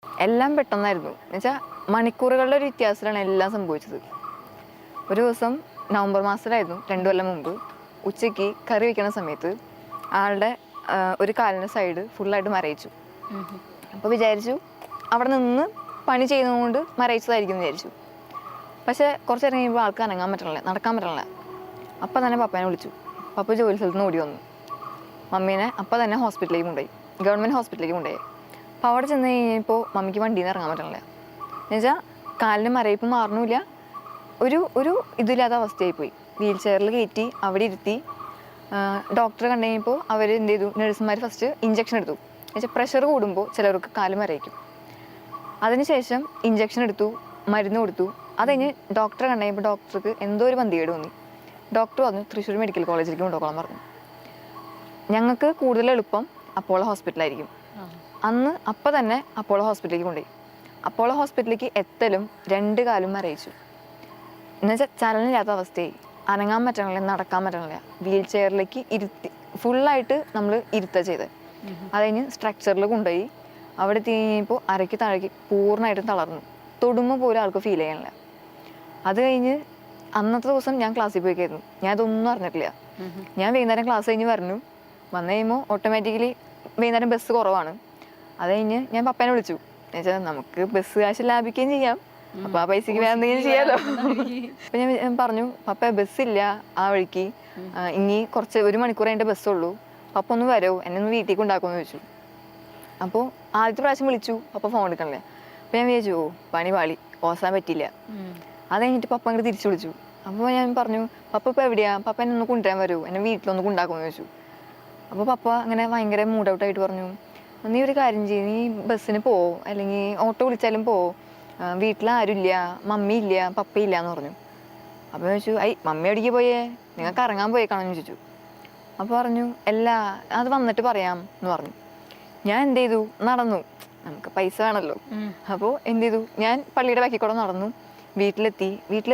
എല്ലാം പെട്ടെന്നായിരുന്നു. എന്നുവെച്ചാൽ മണിക്കൂറുകളുടെ ഒരു വ്യത്യാസത്തിലാണ് എല്ലാം സംഭവിച്ചത്. ഒരു ദിവസം നവംബർ മാസത്തിലായിരുന്നു, 2 കൊല്ലം മുമ്പ്, ഉച്ചയ്ക്ക് കറി വയ്ക്കുന്ന സമയത്ത് ആളുടെ ഒരു കാലിൻ്റെ സൈഡ് ഫുള്ളായിട്ട് മരയിച്ചു. അപ്പോൾ വിചാരിച്ചു അവിടെ നിന്ന് പണി ചെയ്യുന്നതുകൊണ്ട് മരയിച്ചതായിരിക്കും വിചാരിച്ചു. പക്ഷേ കുറച്ച് നേരം കഴിയുമ്പോൾ ആൾക്ക് അനങ്ങാൻ പറ്റണില്ല, നടക്കാൻ പറ്റണില്ല. അപ്പം തന്നെ പപ്പേനെ വിളിച്ചു. പപ്പ ജോലി സ്ഥലത്ത് നിന്ന് ഓടി വന്നു. മമ്മീനെ അപ്പം തന്നെ ഹോസ്പിറ്റലിലേക്ക് കൊണ്ടുപോയി, ഗവൺമെൻറ് ഹോസ്പിറ്റലിലേക്ക് കൊണ്ടുപോയി. അപ്പോൾ അവിടെ ചെന്ന് കഴിഞ്ഞപ്പോൾ മമ്മിക്ക് വണ്ടിയിൽ നിന്ന് ഇറങ്ങാൻ പറ്റണില്ല. എന്നുവെച്ചാൽ കാലിന് മരയിപ്പ് മാറണില്ല, ഒരു ഇതില്ലാത്ത അവസ്ഥയായിപ്പോയി. വീൽ ചെയറിൽ കയറ്റി അവിടെ ഇരുത്തി ഡോക്ടറെ കണ്ടു കഴിഞ്ഞപ്പോൾ അവർ എന്ത് ചെയ്തു, നഴ്സുമാർ ഫസ്റ്റ് ഇഞ്ചക്ഷൻ എടുത്തു. എന്നുവെച്ചാൽ പ്രഷർ കൂടുമ്പോൾ ചിലർക്ക് കാല് മരയിക്കും. അതിനുശേഷം ഇഞ്ചക്ഷൻ എടുത്തു, മരുന്ന് കൊടുത്തു. അത് കഴിഞ്ഞ് ഡോക്ടറെ കണ്ടു കഴിഞ്ഞപ്പോൾ ഡോക്ടർക്ക് എന്തോ ഒരു പന്തികേട് തോന്നി. ഡോക്ടർ പറഞ്ഞു തൃശ്ശൂർ മെഡിക്കൽ കോളേജിലേക്ക് കൊണ്ടുപോകാൻ പറഞ്ഞു. ഞങ്ങൾക്ക് കൂടുതൽ എളുപ്പം അപ്പോളോ ഹോസ്പിറ്റലായിരിക്കും. അന്ന് അപ്പം തന്നെ അപ്പോളോ ഹോസ്പിറ്റലിലേക്ക് കൊണ്ടുപോയി. അപ്പോളോ ഹോസ്പിറ്റലിലേക്ക് എത്തലും 2 കാലും മരയിച്ചു. എന്നുവെച്ചാൽ ചലനമില്ലാത്ത അവസ്ഥയായി, അനങ്ങാൻ പറ്റണില്ല, നടക്കാൻ പറ്റണില്ല. വീൽ ചെയറിലേക്ക് ഇരുത്തി ഫുള്ളായിട്ട് നമ്മൾ ഇരുത്തുക ചെയ്തത്. അത് കഴിഞ്ഞ് സ്ട്രക്ചറിൽ കൊണ്ടുപോയി അവിടെ എത്തി കഴിഞ്ഞപ്പോൾ അരയ്ക്ക് താഴേക്ക് പൂർണ്ണമായിട്ടും തളർന്നു. തൊടുമ്പോൾ പോലും ആൾക്ക് ഫീൽ ചെയ്യാനില്ല. അത് കഴിഞ്ഞ് അന്നത്തെ ദിവസം ഞാൻ ക്ലാസ്സിൽ പോയിക്കായിരുന്നു. ഞാൻ അതൊന്നും അറിഞ്ഞിട്ടില്ല. ഞാൻ വൈകുന്നേരം ക്ലാസ് കഴിഞ്ഞ് വന്നു കഴിയുമ്പോൾ ഓട്ടോമാറ്റിക്കലി വൈകുന്നേരം ബസ് കുറവാണ്. അത് കഴിഞ്ഞ് ഞാൻ പപ്പേനെ വിളിച്ചു. എന്നുവെച്ചാൽ നമുക്ക് ബസ് കാശ് ലാഭിക്കുകയും ചെയ്യാം, അപ്പോൾ ആ പൈസക്ക് വേറെ എന്തെങ്കിലും ചെയ്യാമല്ലോ. അപ്പം ഞാൻ പറഞ്ഞു, പപ്പ ബസ്സില്ല ആ വഴിക്ക്, ഇനി കുറച്ച് 1 മണിക്കൂർ അതിൻ്റെ ബസ്സുള്ളൂ, പപ്പ ഒന്ന് വരുമോ, എന്നെ ഒന്ന് വീട്ടിലേക്ക് ഉണ്ടാക്കുമെന്ന് ചോദിച്ചു. അപ്പോൾ ആദ്യത്തെ പ്രാവശ്യം വിളിച്ചു, പപ്പ ഫോൺ എടുക്കണില്ലേ. അപ്പോൾ ഞാൻ വിചാരിച്ചു പണി പാളി, ഓസാൻ പറ്റിയില്ല. അത് കഴിഞ്ഞിട്ട് പപ്പ അങ്ങോട്ട് തിരിച്ചു വിളിച്ചു. അപ്പോൾ ഞാൻ പറഞ്ഞു, പപ്പ ഇപ്പോൾ എവിടെയാണ്, പപ്പ എന്നെ ഒന്ന് കൊണ്ടുവരാൻ വരുമോ, എന്നെ വീട്ടിലൊന്ന് കൊണ്ടാക്കുമെന്ന് ചോദിച്ചു. അപ്പോൾ പപ്പ അങ്ങനെ ഭയങ്കര മൂഡ് ഔട്ടായിട്ട് പറഞ്ഞു, നീ ഒരു കാര്യം ചെയ്യും, നീ ബസ്സിന് പോവോ അല്ലെങ്കിൽ ഓട്ടോ വിളിച്ചാലും പോവോ, വീട്ടിലാരുമില്ല, മമ്മി ഇല്ല, പപ്പയില്ല എന്ന് പറഞ്ഞു. അപ്പോൾ ചോദിച്ചു, മമ്മി എവിടേക്ക് പോയേ, നിങ്ങൾക്ക് ഇറങ്ങാൻ പോയേക്കാണെന്ന് ചോദിച്ചു. അപ്പോൾ പറഞ്ഞു, അല്ല അത് വന്നിട്ട് പറയാം എന്ന് പറഞ്ഞു. ഞാൻ എന്ത് ചെയ്തു, നടന്നു, നമുക്ക് പൈസ വേണമല്ലോ. അപ്പോൾ എന്ത് ചെയ്തു, ഞാൻ പള്ളിയുടെ ബാക്കിൽ കൂടെ നടന്നു. വീട്ടിലെത്തി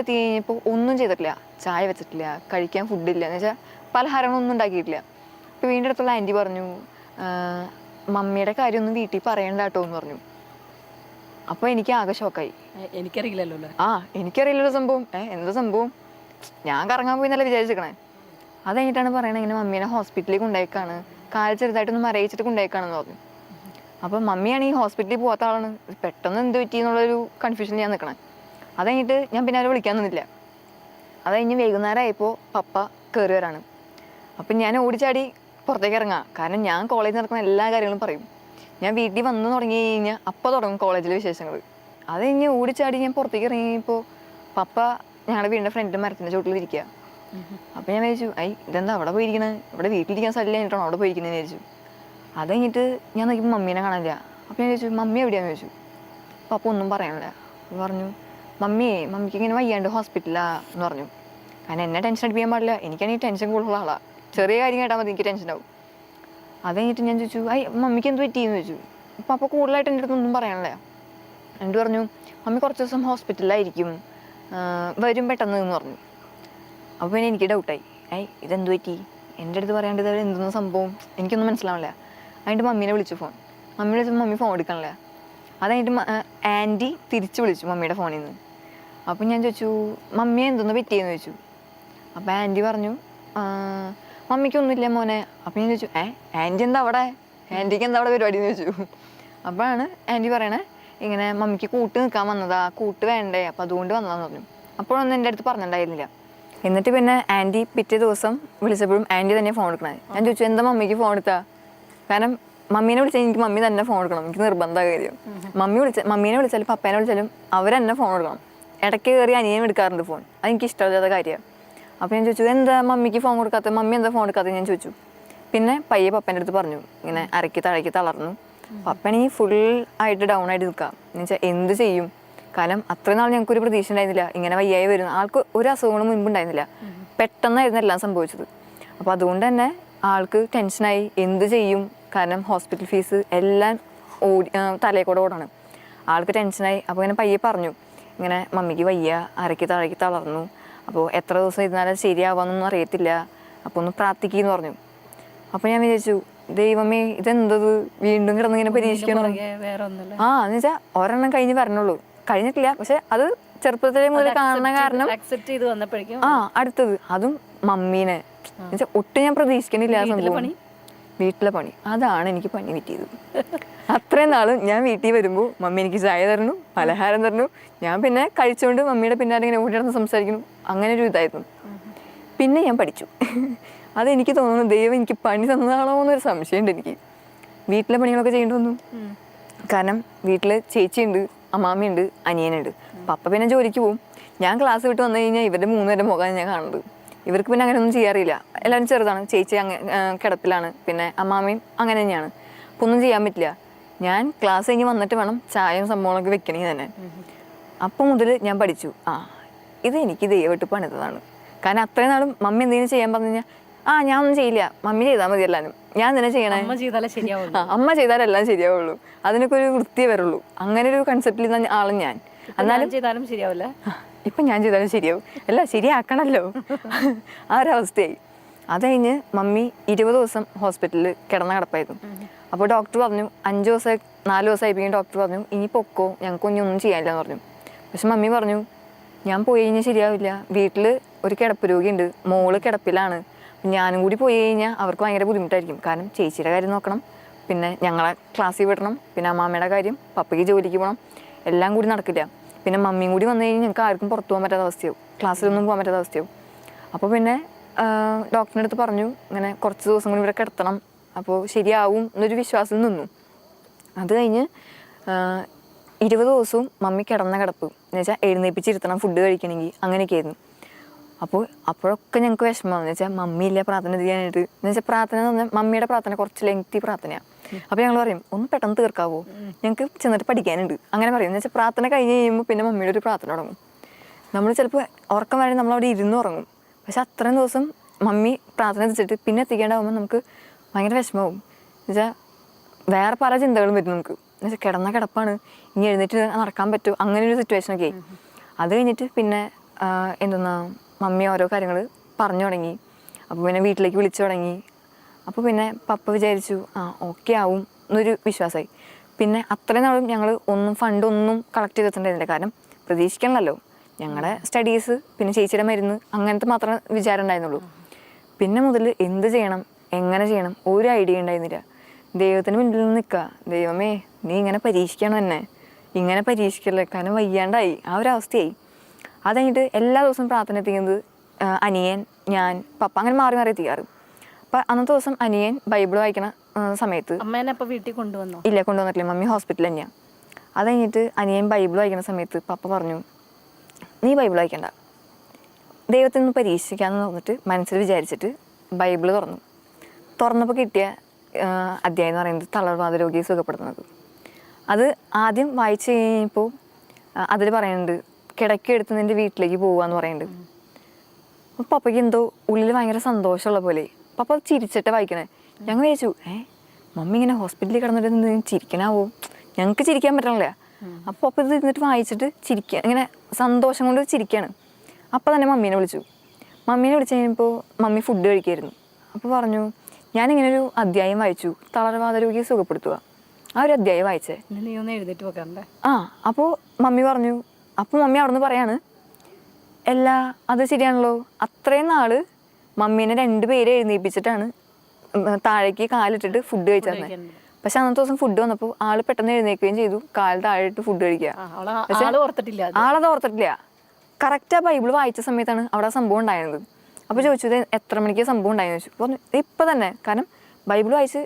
കഴിഞ്ഞപ്പോൾ ഒന്നും ചെയ്തിട്ടില്ല, ചായ വെച്ചിട്ടില്ല, കഴിക്കാൻ ഫുഡില്ല, എന്ന് വെച്ചാൽ പലഹാരങ്ങളൊന്നും ഉണ്ടാക്കിയിട്ടില്ല. അപ്പോൾ വീടിൻ്റെ അടുത്തുള്ള ആൻറ്റി പറഞ്ഞു, മമ്മിയുടെ കാര്യമൊന്നും വീട്ടിൽ പറയണ്ട കേട്ടോ എന്ന് പറഞ്ഞു. അപ്പോൾ എനിക്ക് ആകെ ഷോക്കായി. എനിക്കറിയില്ലല്ലോ. എനിക്കറിയില്ലല്ലോ സംഭവം. എന്താ സംഭവം, ഞാൻ കറങ്ങാൻ പോയി എന്നല്ല വിചാരിച്ചിരിക്കണേ. അത് കഴിഞ്ഞിട്ടാണ് പറയണത്, ഇങ്ങനെ മമ്മീനെ ഹോസ്പിറ്റലിൽ കൊണ്ടുപോയേക്കാണ്, കാല് ചെറുതായിട്ടൊന്ന് മരയിച്ചിട്ട് കൊണ്ടുപോയേക്കാണെന്ന് പറഞ്ഞു. അപ്പം മമ്മിയാണ് ഈ ഹോസ്പിറ്റലിൽ പോകാത്ത ആളാണ്, പെട്ടെന്ന് എന്ത് പറ്റി എന്നുള്ളൊരു കൺഫ്യൂഷൻ ഞാൻ നിൽക്കണേ. അത് കഴിഞ്ഞിട്ട് ഞാൻ പിന്നെ അവരെ വിളിക്കാൻ നിന്നില്ല. അത് കഴിഞ്ഞ് വൈകുന്നേരം ആയപ്പോൾ പപ്പ കയറി വരാണ്. അപ്പം ഞാൻ ഓടിച്ചാടി പുറത്തേക്ക് ഇറങ്ങാം, കാരണം ഞാൻ കോളേജിൽ നടക്കുന്ന എല്ലാ കാര്യങ്ങളും പറയും. ഞാൻ വീട്ടിൽ വന്ന് തുടങ്ങി കഴിഞ്ഞാൽ അപ്പോൾ തുടങ്ങും കോളേജിലെ വിശേഷങ്ങൾ. അത് കഴിഞ്ഞ് ഓടിച്ചാടി ഞാൻ പുറത്തേക്ക് ഇറങ്ങിയപ്പോൾ പപ്പ ഞങ്ങളുടെ വീടിൻ്റെ ഫ്രണ്ട് മരത്തിൻ്റെ ചോട്ടിൽ ഇരിക്കുക. അപ്പം ഞാൻ വിചാരിച്ചു, ഇതെന്താ അവിടെ പോയിരിക്കണത്, ഇവിടെ വീട്ടിലിരിക്കാൻ സ്ഥലം കഴിഞ്ഞിട്ടാണോ അവിടെ പോയിരിക്കുന്നതെന്ന് വിചാരിച്ചു. അത് കഴിഞ്ഞിട്ട് ഞാൻ നോക്കിയപ്പോൾ മമ്മീനെ കാണില്ല. അപ്പം ഞാൻ ചോദിച്ചു, മമ്മി എവിടെയാണെന്ന് ചോദിച്ചു. പപ്പ ഒന്നും പറയാനില്ല. അപ്പോൾ പറഞ്ഞു, മമ്മിക്ക് ഇങ്ങനെ വയ്യാണ്ട് ഹോസ്പിറ്റലാ എന്ന് പറഞ്ഞു. കാരണം എന്നെ ടെൻഷൻ അടിപ്പിക്കാൻ പാടില്ല, എനിക്കാണെങ്കിൽ ടെൻഷൻ കൂടുതലുള്ള ആളാണ്. ചെറിയ കാര്യം കേട്ടാൽ മതി എനിക്ക് ടെൻഷൻ ആവും. അത് കഴിഞ്ഞിട്ട് ഞാൻ ചോദിച്ചു, മമ്മിക്ക് എന്ത് പറ്റിയെന്ന് ചോദിച്ചു. അപ്പോൾ അപ്പോൾ കൂടുതലായിട്ട് എൻ്റെ അടുത്തൊന്നും പറയാനില്ല. എന്നിട്ട് പറഞ്ഞു, മമ്മി കുറച്ച് ദിവസം ഹോസ്പിറ്റലിലായിരിക്കും, വരും പെട്ടെന്ന് എന്ന് പറഞ്ഞു. അപ്പോൾ പിന്നെ എനിക്ക് ഡൗട്ടായി, ഇതെന്ത് പറ്റി, എൻ്റെ അടുത്ത് പറയാണ്ട് ഇത് എന്തെന്ന് സംഭവം, എനിക്കൊന്നും മനസ്സിലാവില്ല. അതിൻ്റെ മമ്മീനെ വിളിച്ചു മമ്മി വിളിച്ചപ്പോൾ മമ്മി ഫോൺ എടുക്കണില്ല. അത് കഴിഞ്ഞിട്ട് ആൻറ്റി തിരിച്ച് വിളിച്ചു മമ്മിയുടെ ഫോണിൽ നിന്ന്. അപ്പം ഞാൻ ചോദിച്ചു, മമ്മിയെ എന്തൊന്ന് പറ്റിയെന്ന് ചോദിച്ചു. അപ്പോൾ ആൻറ്റി പറഞ്ഞു, മമ്മിക്കൊന്നുമില്ല മോനെ. അപ്പം ഞാൻ ചോദിച്ചു, ആൻറ്റി എന്താ അവിടെ, ആൻറ്റിക്ക് എന്താ അവിടെ പരിപാടി എന്ന് ചോദിച്ചു. അപ്പോഴാണ് ആൻറ്റി പറയണേ, ഇങ്ങനെ മമ്മിക്ക് കൂട്ട് നിൽക്കാൻ വന്നതാ, കൂട്ട് വേണ്ടേ, അപ്പം അതുകൊണ്ട് വന്നതാന്ന് പറഞ്ഞു. അപ്പോഴൊന്നും എൻ്റെ അടുത്ത് പറഞ്ഞിട്ടുണ്ടായിരുന്നില്ല. എന്നിട്ട് പിന്നെ ആൻറ്റി പിറ്റേ ദിവസം വിളിച്ചപ്പോഴും ആൻറ്റി തന്നെ ഫോൺ എടുക്കണേ. ഞാൻ ചോദിച്ചു, എന്താ മമ്മിക്ക് ഫോൺ എടുത്താ, കാരണം മമ്മീനെ വിളിച്ചാൽ എനിക്ക് മമ്മി തന്നെ ഫോൺ എടുക്കണം, എനിക്ക് നിർബന്ധ കാര്യം. മമ്മീനെ വിളിച്ചാലും പപ്പേനെ വിളിച്ചാലും അവരെന്നെ ഫോൺ എടുക്കണം. ഇടയ്ക്ക് കയറി അനിയനും എടുക്കാറുണ്ട് ഫോൺ, അതെനിക്ക് ഇഷ്ടമില്ലാത്ത കാര്യമാണ്. അപ്പോൾ ഞാൻ ചോദിച്ചു, എന്താ മമ്മിക്ക് ഫോൺ കൊടുക്കാത്ത, മമ്മി എന്താ ഫോൺ എടുക്കാത്തത് ഞാൻ ചോദിച്ചു. പിന്നെ പയ്യെ പപ്പേൻ്റെ അടുത്ത് പറഞ്ഞു, ഇങ്ങനെ അരയ്ക്ക് തഴയ്ക്ക് തളർന്നു, പപ്പയാണെങ്കിൽ ഫുൾ ആയിട്ട് ഡൗൺ ആയിട്ട് നിൽക്കുക. എന്ന് വെച്ചാൽ എന്ത് ചെയ്യും, കാരണം അത്രയും നാൾ ഞങ്ങൾക്കൊരു പ്രതീക്ഷ ഉണ്ടായിരുന്നില്ല ഇങ്ങനെ വയ്യായി വരുന്ന ആൾക്ക്. ഒരു അസുഖങ്ങളും മുൻപ് ഉണ്ടായിരുന്നില്ല, പെട്ടെന്നായിരുന്നു എല്ലാം സംഭവിച്ചത്. അപ്പോൾ അതുകൊണ്ട് തന്നെ ആൾക്ക് ടെൻഷനായി, എന്ത് ചെയ്യും, കാരണം ഹോസ്പിറ്റൽ ഫീസ് എല്ലാം തലയിൽ കൂടെ ഓടാണ്. ആൾക്ക് ടെൻഷനായി. അപ്പോൾ ഇങ്ങനെ പയ്യെ പറഞ്ഞു, ഇങ്ങനെ മമ്മിക്ക് വയ്യ, അരയ്ക്ക് തഴയ്ക്ക് തളർന്നു, അപ്പോൾ എത്ര ദിവസം ഇരുന്നാലും ശരിയാവാന്നൊന്നും അറിയത്തില്ല, അപ്പോൾ ഒന്ന് പ്രാർത്ഥിക്കുമെന്ന് പറഞ്ഞു. അപ്പോൾ ഞാൻ വിചാരിച്ചു, ദൈവമേ ഇതെന്തത് വീണ്ടും കിടന്നിങ്ങനെ പരീക്ഷിക്കണം. എന്ന് വെച്ചാൽ ഒരെണ്ണം കഴിഞ്ഞ് പറഞ്ഞുള്ളൂ, കഴിഞ്ഞിട്ടില്ല. പക്ഷെ അത് ചെറുപ്പത്തിലെ മുതൽ കാണുന്ന കാരണം അടുത്തത് അതും മമ്മീനെ എന്നുവെച്ചാൽ ഒട്ടും ഞാൻ പ്രതീക്ഷിക്കണില്ല. ആ സംഭവം വീട്ടിലെ പണി, അതാണ് എനിക്ക് പണി കിട്ടിയത്. അത്രയും നാളും ഞാൻ വീട്ടിൽ വരുമ്പോൾ മമ്മി എനിക്ക് ചായ തരണു, പലഹാരം തരണു, ഞാൻ പിന്നെ കഴിച്ചുകൊണ്ട് മമ്മിയുടെ പിന്നാലെ ഇങ്ങനെ ഓടി നടന്ന് സംസാരിക്കുന്നു. അങ്ങനെ ഒരു ഇതായിരുന്നു. പിന്നെ ഞാൻ പഠിച്ചു. അതെനിക്ക് തോന്നുന്നു ദൈവം എനിക്ക് പണി തന്നതാണോ എന്നൊരു സംശയമുണ്ട് എനിക്ക്. വീട്ടിലെ പണികളൊക്കെ ചെയ്യേണ്ടി വന്നു. കാരണം വീട്ടിൽ ചേച്ചിയുണ്ട്, അമ്മാമ്മയുണ്ട്, അനിയനുണ്ട്. പപ്പ പിന്നെ ജോലിക്ക് പോകും. ഞാൻ ക്ലാസ് വിട്ട് വന്നു കഴിഞ്ഞാൽ ഇവരുടെ 3 പേരുടെ മുഖമാണ് ഞാൻ കാണുന്നത്. ഇവർക്ക് പിന്നെ അങ്ങനെ ഒന്നും ചെയ്യാറില്ല. എല്ലാവരും ചെറുതാണ്. ചേച്ചി കിടപ്പിലാണ്, പിന്നെ അമ്മാമ്മയും അങ്ങനെ തന്നെയാണ്. അപ്പോൾ ഒന്നും ചെയ്യാൻ പറ്റില്ല. ഞാൻ ക്ലാസ് കഴിഞ്ഞ് വന്നിട്ട് വേണം ചായയും സംഭവങ്ങളൊക്കെ വെക്കണമെങ്കിൽ തന്നെ. അപ്പം മുതൽ ഞാൻ പഠിച്ചു, ഇത് എനിക്ക് ദൈവമായിട്ട് പണിതതാണ്. കാരണം അത്രയും നാളും മമ്മി എന്തെങ്കിലും ചെയ്യാൻ പറഞ്ഞു കഴിഞ്ഞാൽ ഞാൻ ഒന്നും ചെയ്യില്ല, മമ്മി ചെയ്താൽ മതി എല്ലാവരും, ഞാൻ തന്നെ ചെയ്യണേ, അമ്മ ചെയ്താലെല്ലാം ശരിയാവുള്ളൂ, അതിനൊക്കെ ഒരു വൃത്തി വരുള്ളൂ. അങ്ങനെ ഒരു കൺസെപ്റ്റിൽ നിന്ന ആളും ഞാൻ. എന്നാലും ചെയ്താലും ശരിയാവില്ല. ഇപ്പം ഞാൻ ചെയ്താലും ശരിയാവും, അല്ല ശരിയാക്കണമല്ലോ. ആ ഒരവസ്ഥയായി. അത് കഴിഞ്ഞ് മമ്മി 20 ദിവസം ഹോസ്പിറ്റലിൽ കിടപ്പായിരുന്നു. അപ്പോൾ ഡോക്ടർ പറഞ്ഞു 5 ദിവസം 4 ദിവസം ആയിപ്പോയി. ഡോക്ടർ പറഞ്ഞു ഇനി പൊക്കോ, ഞങ്ങൾക്ക് ഒന്നും ചെയ്യാനില്ല എന്ന് പറഞ്ഞു. പക്ഷെ മമ്മി പറഞ്ഞു ഞാൻ പോയി കഴിഞ്ഞാൽ ശരിയാവില്ല, വീട്ടിൽ ഒരു കിടപ്പ് രോഗിയുണ്ട്, മോള് കിടപ്പിലാണ്, ഞാനും കൂടി പോയി കഴിഞ്ഞാൽ അവർക്ക് ഭയങ്കര ബുദ്ധിമുട്ടായിരിക്കും. കാരണം ചേച്ചിയുടെ കാര്യം നോക്കണം, പിന്നെ ഞങ്ങളെ ക്ലാസ്സിൽ വിടണം, പിന്നെ അമ്മാമ്മയുടെ കാര്യം, പപ്പയ്ക്ക് ജോലിക്ക് പോകണം, എല്ലാം കൂടി നടക്കില്ല. പിന്നെ മമ്മിയും കൂടി വന്നു കഴിഞ്ഞാൽ ഞങ്ങൾക്ക് ആർക്കും പുറത്തു പോകാൻ പറ്റാത്ത അവസ്ഥയാവും, ക്ലാസ്സിലൊന്നും പോകാൻ പറ്റാത്ത അവസ്ഥയാവും. അപ്പോൾ പിന്നെ ഡോക്ടറിൻ്റെ അടുത്ത് പറഞ്ഞു ഇങ്ങനെ കുറച്ച് ദിവസം കൂടി ഇവിടെ കിടത്തണം, അപ്പോൾ ശരിയാവും എന്നൊരു വിശ്വാസം നിന്നു. അത് കഴിഞ്ഞ് 20 ദിവസവും മമ്മി കിടന്ന കിടപ്പ് എന്ന് വെച്ചാൽ എഴുന്നേപ്പിച്ചിരുത്തണം ഫുഡ് കഴിക്കണമെങ്കിൽ, അങ്ങനെയൊക്കെ ആയിരുന്നു. അപ്പോഴൊക്കെ ഞങ്ങൾക്ക് വിഷമമാണെന്ന് വെച്ചാൽ മമ്മിയില്ല പ്രാർത്ഥന ചെയ്യാനായിട്ട്. എന്ന് വെച്ചാൽ പ്രാർത്ഥന എന്ന് പറഞ്ഞാൽ മമ്മിയുടെ പ്രാർത്ഥന കുറച്ച് ലെങ്തി പ്രാർത്ഥനയാണ്. അപ്പോൾ ഞങ്ങൾ പറയും ഒന്ന് പെട്ടെന്ന് തീർക്കാവോ, ഞങ്ങൾക്ക് ചെന്നിട്ട് പഠിക്കാനുണ്ട്, അങ്ങനെ പറയും. എന്ന് വെച്ചാൽ പ്രാർത്ഥന കഴിഞ്ഞ് കഴിയുമ്പോൾ പിന്നെ മമ്മിയുടെ ഒരു പ്രാർത്ഥന തുടങ്ങും. നമ്മൾ ചിലപ്പോൾ ഉറക്കം വരെ നമ്മളവിടെ ഇരുന്ന് ഉറങ്ങും. പക്ഷെ അത്രയും ദിവസം മമ്മി പ്രാർത്ഥന എത്തിച്ചിട്ട് പിന്നെ എത്തിക്കേണ്ടാവുമ്പോൾ നമുക്ക് ഭയങ്കര വിഷമമാവും. എന്ന് വെച്ചാൽ വേറെ പല ചിന്തകളും വരും നമുക്ക്. എന്ന് വെച്ചാൽ കിടന്ന കിടപ്പാണ്, ഇനി എഴുന്നേറ്റ് നടക്കാൻ പറ്റുമോ, അങ്ങനെ ഒരു സിറ്റുവേഷനൊക്കെ ആയി. അത് കഴിഞ്ഞിട്ട് പിന്നെ എന്തെന്നാ മമ്മി ഓരോ കാര്യങ്ങൾ പറഞ്ഞു തുടങ്ങി. അപ്പോൾ പിന്നെ വീട്ടിലേക്ക് വിളിച്ചു തുടങ്ങി. അപ്പോൾ പിന്നെ പപ്പ വിചാരിച്ചു ഓക്കെ ആവും എന്നൊരു വിശ്വാസമായി. പിന്നെ അത്രയും നാളും ഞങ്ങൾ ഫണ്ടൊന്നും കളക്ട് ചെയ്തിട്ടുണ്ടായിരുന്നില്ല. കാരണം പ്രതീക്ഷിക്കണമല്ലോ, ഞങ്ങളുടെ സ്റ്റഡീസ് പിന്നെ ചേച്ചിയുടെ മരുന്ന് അങ്ങനത്തെ മാത്രമേ വിചാരം ഉണ്ടായിരുന്നുള്ളൂ. പിന്നെ മുതൽ എന്ത് ചെയ്യണം, എങ്ങനെ ചെയ്യണം ഒരു ഐഡിയ ഉണ്ടായിരുന്നില്ല. ദൈവത്തിന് മുന്നിൽ നിന്ന് നിൽക്കുക, ദൈവമേ നീ ഇങ്ങനെ പരീക്ഷിക്കണം തന്നെ, ഇങ്ങനെ പരീക്ഷിക്കല്ലേ, കാരണം വയ്യാണ്ടായി ആ ഒരു അവസ്ഥയായി. അത് കഴിഞ്ഞിട്ട് എല്ലാ ദിവസവും പ്രാർത്ഥന എത്തിക്കുന്നത് അനിയൻ, ഞാൻ, പപ്പ അങ്ങനെ മാറി മാറി എത്തിക്കാറ്. അപ്പം അന്നത്തെ ദിവസം അനിയൻ ബൈബിൾ വായിക്കണ സമയത്ത് വീട്ടിൽ കൊണ്ടുവന്നോ? ഇല്ല, കൊണ്ടുവന്നിട്ടില്ല, മമ്മി ഹോസ്പിറ്റലിൽ തന്നെയാണ്. അത് കഴിഞ്ഞിട്ട് അനിയൻ ബൈബിൾ വായിക്കുന്ന സമയത്ത് പപ്പ പറഞ്ഞു നീ ബൈബിൾ വായിക്കണ്ട, ദൈവത്തിൽ നിന്ന് പരീക്ഷിക്കാമെന്ന് തോന്നിട്ട് മനസ്സിൽ വിചാരിച്ചിട്ട് ബൈബിൾ തുറന്നപ്പോൾ കിട്ടിയ അധ്യായം എന്ന് പറയുന്നത് തളർവാദ രോഗിയെ സുഖപ്പെടുത്തുന്നത്. അത് ആദ്യം വായിച്ചു കഴിഞ്ഞപ്പോൾ അതിൽ പറയുന്നുണ്ട് കിടക്കെടുത്ത് നിൻ്റെ വീട്ടിലേക്ക് പോകാന്ന് പറയുന്നുണ്ട്. അപ്പോൾ പപ്പയ്ക്ക് എന്തോ ഉള്ളിൽ ഭയങ്കര സന്തോഷമുള്ള പോലെ പപ്പ ചിരിച്ചിട്ട് വായിക്കണേ. ഞങ്ങൾ വിചാരിച്ചു മമ്മി ഇങ്ങനെ ഹോസ്പിറ്റലിൽ കിടന്നിട്ട് ചിരിക്കണാവോ, ഞങ്ങൾക്ക് ചിരിക്കാൻ പറ്റണില്ല. അപ്പോൾ പപ്പ ഇത് ഇരുന്നിട്ട് വായിച്ചിട്ട് ചിരിക്കുക, ഇങ്ങനെ സന്തോഷം കൊണ്ട് ചിരിക്കുകയാണ്. അപ്പോൾ തന്നെ മമ്മീനെ വിളിച്ചു. മമ്മീനെ വിളിച്ച് കഴിഞ്ഞപ്പോൾ മമ്മി ഫുഡ് കഴിക്കായിരുന്നു. അപ്പോൾ പറഞ്ഞു ഞാനിങ്ങനെ ഒരു അധ്യായം വായിച്ചു, തളർവാദ രോഗിയെ സുഖപ്പെടുത്തുക, ആ ഒരു അധ്യായം വായിച്ചേ. നീ ഒന്ന് എഴുന്നേറ്റ് വെക്കണ്ടേ? അപ്പോൾ മമ്മി പറഞ്ഞു. അപ്പോൾ മമ്മി അവിടെ നിന്ന് പറയാണ് അത് ശരിയാണല്ലോ, അത്രയും നാള് മമ്മീനെ 2 പേരെ എഴുന്നേൽപ്പിച്ചിട്ടാണ് താഴേക്ക് കാലിട്ടിട്ട് ഫുഡ് കഴിച്ചിരുന്നത്. പക്ഷെ അന്നത്തെ ദിവസം ഫുഡ് വന്നപ്പോൾ ആള് പെട്ടെന്ന് എഴുന്നേൽക്കുകയും ചെയ്തു, കാല് താഴെ ഇട്ട് ഫുഡ് കഴിക്കുക. ആളത് ഓർത്തിട്ടില്ല. കറക്റ്റ് ആ ബൈബിൾ വായിച്ച സമയത്താണ് അവിടെ സംഭവം ഉണ്ടായിരുന്നത്. അപ്പോൾ ചോദിച്ചു ഇത് എത്ര മണിക്ക് സംഭവം ഉണ്ടായെന്ന് ചോദിച്ചു. പറഞ്ഞു ഇപ്പം തന്നെ, കാരണം ബൈബിൾ വായിച്ച്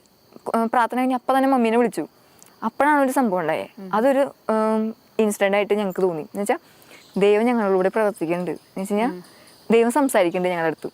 പ്രാർത്ഥന കഴിഞ്ഞ് അപ്പം തന്നെ മമ്മീനെ വിളിച്ചു. അപ്പോഴാണ് ഒരു സംഭവം ഉണ്ടായത്. അതൊരു ഇൻസിഡൻ്റ് ആയിട്ട് ഞങ്ങൾക്ക് തോന്നി. എന്ന് വെച്ചാൽ ദൈവം ഞങ്ങളിലൂടെ പ്രവർത്തിക്കുന്നുണ്ട്, എന്ന് വെച്ച് കഴിഞ്ഞാൽ ദൈവം സംസാരിക്കുന്നുണ്ട് ഞങ്ങളുടെ അടുത്ത്.